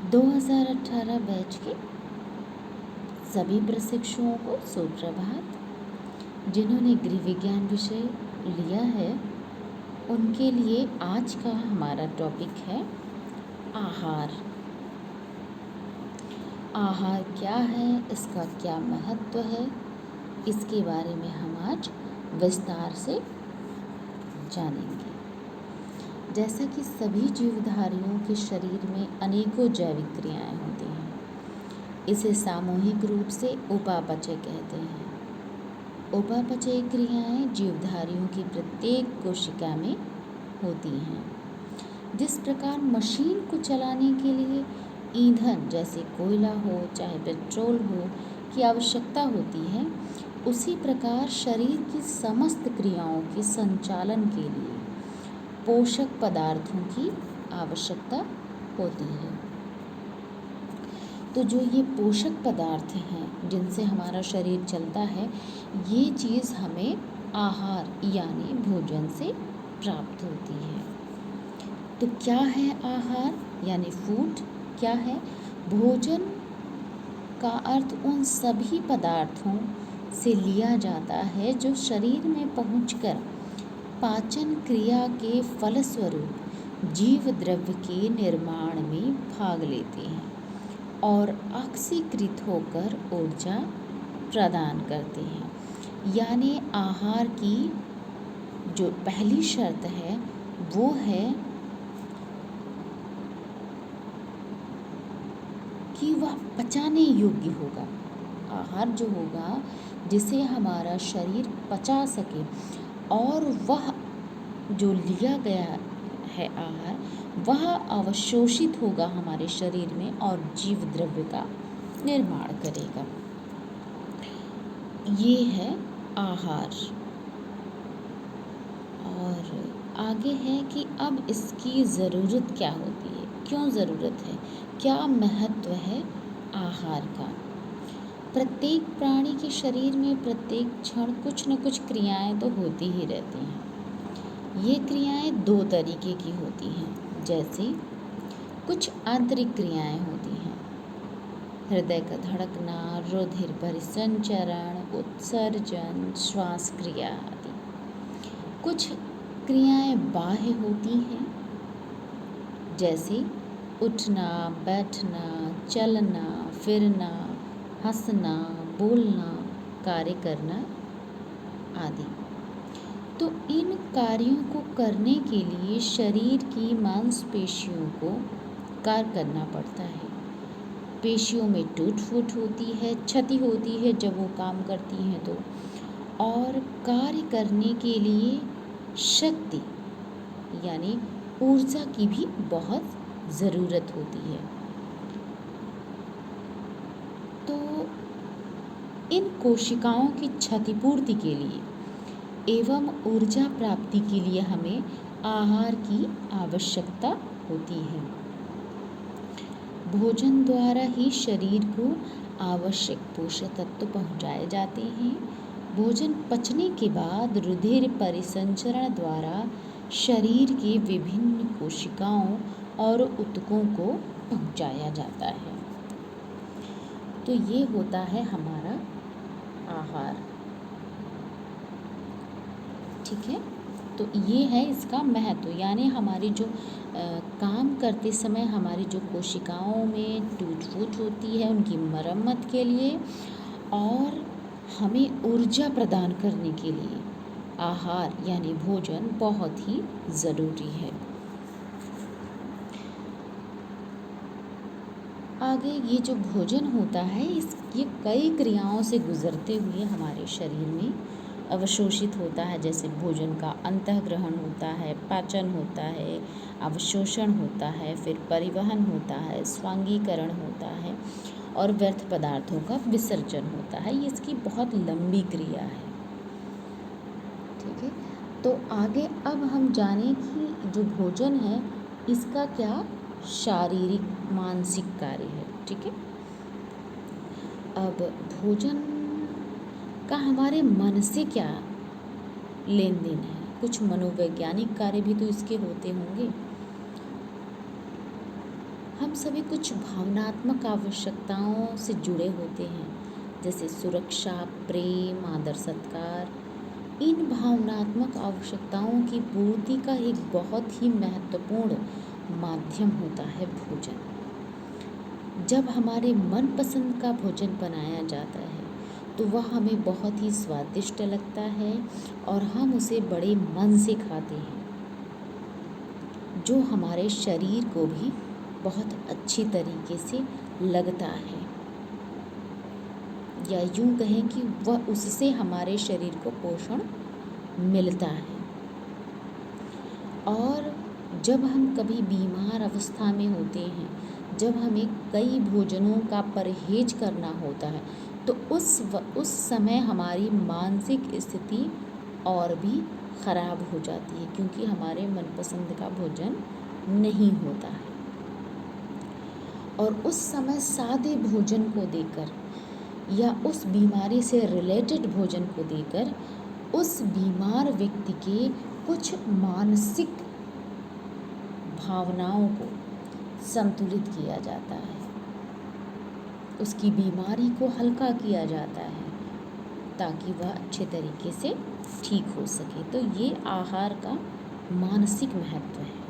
2018 batch के सभी प्रशिक्षुओं को सुप्रभात। जिन्होंने गृह विज्ञान विषय लिया है उनके लिए आज का हमारा टॉपिक है आहार। आहार क्या है, इसका क्या महत्व है, इसके बारे में हम आज विस्तार से जानेंगे। जैसा कि सभी जीवधारियों के शरीर में अनेकों जैविक क्रियाएं होती हैं, इसे सामूहिक रूप से उपापचय कहते हैं। उपापचय क्रियाएं जीवधारियों की प्रत्येक कोशिका में होती हैं। जिस प्रकार मशीन को चलाने के लिए ईंधन जैसे कोयला हो चाहे पेट्रोल हो की आवश्यकता होती है, उसी प्रकार शरीर की समस्त क्रियाओं के संचालन के लिए पोषक पदार्थों की आवश्यकता होती है। तो जो ये पोषक पदार्थ हैं जिनसे हमारा शरीर चलता है, ये चीज़ हमें आहार यानी भोजन से प्राप्त होती है। तो क्या है आहार यानी फूड क्या है? भोजन का अर्थ उन सभी पदार्थों से लिया जाता है जो शरीर में पहुंचकर पाचन क्रिया के फलस्वरूप जीव द्रव्य के निर्माण में भाग लेते हैं और ऑक्सीकृत होकर ऊर्जा प्रदान करते हैं। यानी आहार की जो पहली शर्त है वो है कि वह पचाने योग्य होगा। आहार जो होगा जिसे हमारा शरीर पचा सके और वह जो लिया गया है आहार वह अवशोषित होगा हमारे शरीर में और जीव द्रव्य का निर्माण करेगा। ये है आहार। और आगे है कि अब इसकी ज़रूरत क्या होती है, क्यों ज़रूरत है, क्या महत्व है आहार का। प्रत्येक प्राणी के शरीर में प्रत्येक क्षण कुछ न कुछ क्रियाएं तो होती ही रहती हैं। ये क्रियाएं दो तरीके की होती हैं। जैसे कुछ आंतरिक क्रियाएं होती हैं, हृदय का धड़कना, रुधिर परिसंचरण, उत्सर्जन, श्वास क्रिया आदि। कुछ क्रियाएं बाह्य होती हैं, जैसे उठना, बैठना, चलना, फिरना, हंसना, बोलना, कार्य करना आदि। तो इन कार्यों को करने के लिए शरीर की मांसपेशियों को कार्य करना पड़ता है। पेशियों में टूट फूट होती है, क्षति होती है जब वो काम करती हैं तो। और कार्य करने के लिए शक्ति यानी ऊर्जा की भी बहुत ज़रूरत होती है। तो इन कोशिकाओं की क्षतिपूर्ति के लिए एवं ऊर्जा प्राप्ति के लिए हमें आहार की आवश्यकता होती है। भोजन द्वारा ही शरीर को आवश्यक पोषक तत्व पहुँचाए जाते हैं। भोजन पचने के बाद रुधिर परिसंचरण द्वारा शरीर के विभिन्न कोशिकाओं और ऊतकों को पहुँचाया जाता है। तो ये होता है हमारा आहार। ठीक है, तो ये है इसका महत्व। यानी हमारी जो काम करते समय हमारी जो कोशिकाओं में टूट फूट होती है उनकी मरम्मत के लिए और हमें ऊर्जा प्रदान करने के लिए आहार यानी भोजन बहुत ही ज़रूरी है। आगे ये जो भोजन होता है ये कई क्रियाओं से गुजरते हुए हमारे शरीर में अवशोषित होता है। जैसे भोजन का अंतःग्रहण होता है, पाचन होता है, अवशोषण होता है, फिर परिवहन होता है, स्वांगीकरण होता है और व्यर्थ पदार्थों का विसर्जन होता है। ये इसकी बहुत लंबी क्रिया है। ठीक है, तो आगे अब हम जानें कि जो भोजन है इसका क्या शारीरिक मानसिक कार्य है। ठीक है, अब भोजन का हमारे मन से क्या लेन देन है। कुछ मनोवैज्ञानिक कार्य भी तो इसके होते होंगे। हम सभी कुछ भावनात्मक आवश्यकताओं से जुड़े होते हैं, जैसे सुरक्षा, प्रेम, आदर, सत्कार। इन भावनात्मक आवश्यकताओं की पूर्ति का एक बहुत ही महत्वपूर्ण माध्यम होता है भोजन। जब हमारे मनपसंद का भोजन बनाया जाता है तो वह हमें बहुत ही स्वादिष्ट लगता है और हम उसे बड़े मन से खाते हैं, जो हमारे शरीर को भी बहुत अच्छी तरीके से लगता है, या यूँ कहें कि वह उससे हमारे शरीर को पोषण मिलता है। और जब हम कभी बीमार अवस्था में होते हैं, जब हमें कई भोजनों का परहेज करना होता है, तो उस समय हमारी मानसिक स्थिति और भी ख़राब हो जाती है, क्योंकि हमारे मनपसंद का भोजन नहीं होता है। और उस समय सादे भोजन को देकर या उस बीमारी से रिलेटेड भोजन को देकर उस बीमार व्यक्ति के कुछ मानसिक भावनाओं को संतुलित किया जाता है, उसकी बीमारी को हल्का किया जाता है ताकि वह अच्छे तरीके से ठीक हो सके। तो ये आहार का मानसिक महत्व है।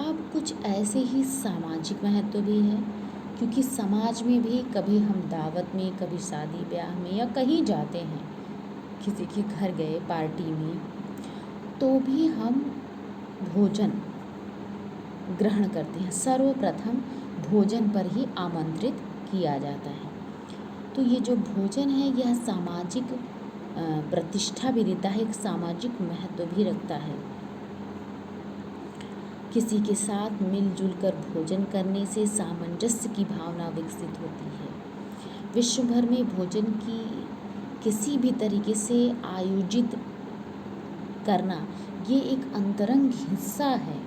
अब कुछ ऐसे ही सामाजिक महत्व भी है, क्योंकि समाज में भी कभी हम दावत में, कभी शादी ब्याह में या कहीं जाते हैं, किसी के घर गए पार्टी में, तो भी हम भोजन ग्रहण करते हैं। सर्वप्रथम भोजन पर ही आमंत्रित किया जाता है। तो ये जो भोजन है यह सामाजिक प्रतिष्ठा भी देता है, एक सामाजिक महत्व भी रखता है। किसी के साथ मिलजुल कर भोजन करने से सामंजस्य की भावना विकसित होती है। विश्व भर में भोजन की किसी भी तरीके से आयोजित करना ये एक अंतरंग हिस्सा है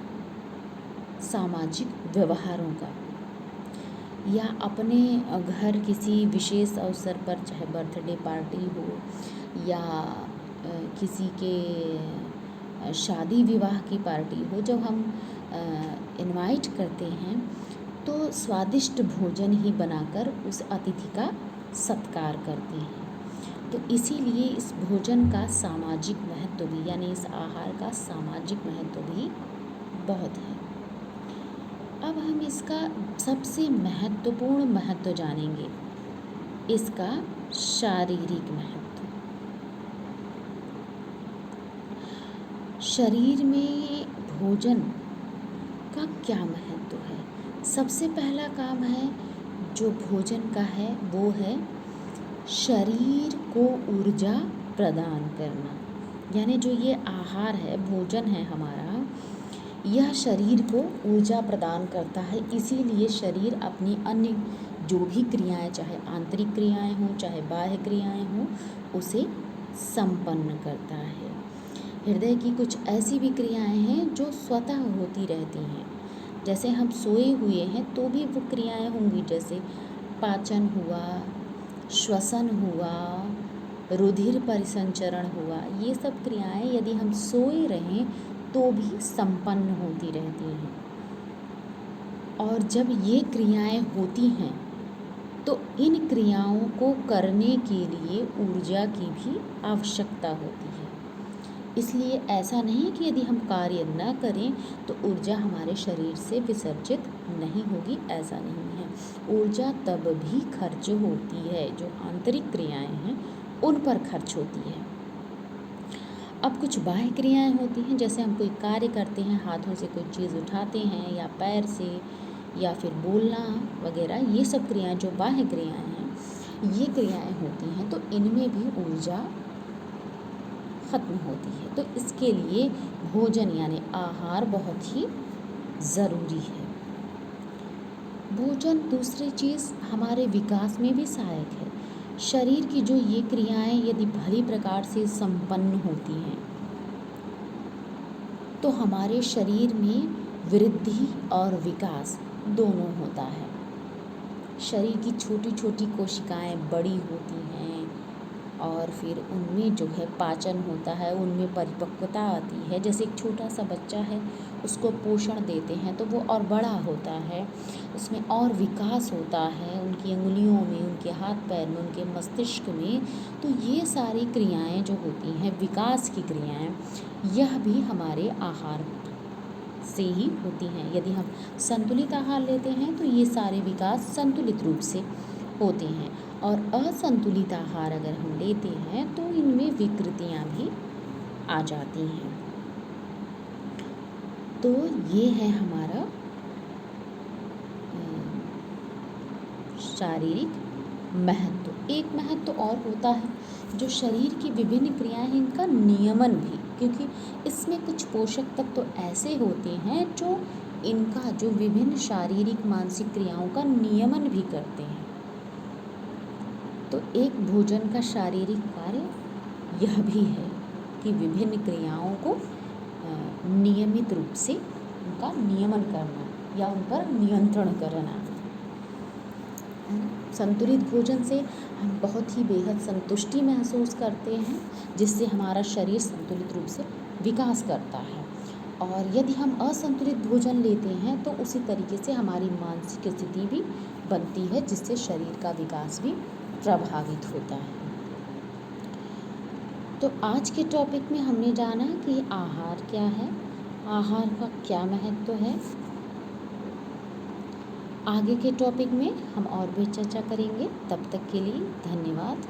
सामाजिक व्यवहारों का। या अपने घर किसी विशेष अवसर पर, चाहे बर्थडे पार्टी हो या किसी के शादी विवाह की पार्टी हो, जब हम इनवाइट करते हैं तो स्वादिष्ट भोजन ही बनाकर उस अतिथि का सत्कार करते हैं। तो इसीलिए इस भोजन का सामाजिक महत्व भी, यानी इस आहार का सामाजिक महत्व भी बहुत है। अब हम इसका सबसे महत्वपूर्ण महत्व जानेंगे, इसका शारीरिक महत्व। शरीर में भोजन का क्या महत्व है? सबसे पहला काम है जो भोजन का है वो है शरीर को ऊर्जा प्रदान करना। यानी जो ये आहार है, भोजन है हमारा, यह शरीर को ऊर्जा प्रदान करता है। इसीलिए शरीर अपनी अन्य जो भी क्रियाएं, चाहे आंतरिक क्रियाएं हों चाहे बाह्य क्रियाएं हों, उसे संपन्न करता है। हृदय की कुछ ऐसी भी क्रियाएं हैं जो स्वतः होती रहती हैं। जैसे हम सोए हुए हैं तो भी वो क्रियाएं होंगी, जैसे पाचन हुआ, श्वसन हुआ, रुधिर परिसंचरण हुआ। ये सब क्रियाएं यदि हम सोए रहें तो भी संपन्न होती रहती हैं। और जब ये क्रियाएं होती हैं तो इन क्रियाओं को करने के लिए ऊर्जा की भी आवश्यकता होती है। इसलिए ऐसा नहीं कि यदि हम कार्य न करें तो ऊर्जा हमारे शरीर से विसर्जित नहीं होगी, ऐसा नहीं है। ऊर्जा तब भी खर्च होती है, जो आंतरिक क्रियाएं हैं उन पर खर्च होती है। अब कुछ बाह्य क्रियाएं होती हैं, जैसे हम कोई कार्य करते हैं, हाथों से कोई चीज़ उठाते हैं या पैर से या फिर बोलना वगैरह, ये सब क्रियाएं जो बाह्य क्रियाएं हैं, ये क्रियाएं होती हैं, तो इनमें भी ऊर्जा खत्म होती है। तो इसके लिए भोजन यानी आहार बहुत ही ज़रूरी है। भोजन दूसरी चीज़ हमारे विकास में भी सहायक है। शरीर की जो ये क्रियाएं यदि भली प्रकार से संपन्न होती हैं तो हमारे शरीर में वृद्धि और विकास दोनों होता है। शरीर की छोटी छोटी कोशिकाएं बड़ी होती हैं और फिर उनमें जो है पाचन होता है, उनमें परिपक्वता आती है। जैसे एक छोटा सा बच्चा है, उसको पोषण देते हैं तो वो और बड़ा होता है, उसमें और विकास होता है, उनकी अंगुलियों में, उनके हाथ पैर में, उनके मस्तिष्क में। तो ये सारी क्रियाएं जो होती हैं, विकास की क्रियाएं, यह भी हमारे आहार से ही होती हैं। यदि हम संतुलित आहार लेते हैं तो ये सारे विकास संतुलित रूप से होते हैं, और असंतुलित आहार अगर हम लेते हैं तो इनमें विकृतियाँ भी आ जाती हैं। तो ये है हमारा शारीरिक महत्व। एक महत्व और होता है जो शरीर की विभिन्न क्रियाएं हैं, इनका नियमन भी, क्योंकि इसमें कुछ पोषक तत्व तो ऐसे होते हैं जो इनका जो विभिन्न शारीरिक मानसिक क्रियाओं का नियमन भी करते हैं। तो एक भोजन का शारीरिक कार्य यह भी है कि विभिन्न क्रियाओं को नियमित रूप से उनका नियमन करना या उन पर नियंत्रण करना। संतुलित भोजन से हम बहुत ही बेहद संतुष्टि महसूस करते हैं, जिससे हमारा शरीर संतुलित रूप से विकास करता है। और यदि हम असंतुलित भोजन लेते हैं तो उसी तरीके से हमारी मानसिक स्थिति भी बनती है, जिससे शरीर का विकास भी प्रभावित होता है। तो आज के टॉपिक में हमने जाना कि आहार क्या है, आहार का क्या महत्व है। आगे के टॉपिक में हम और भी चर्चा करेंगे। तब तक के लिए धन्यवाद।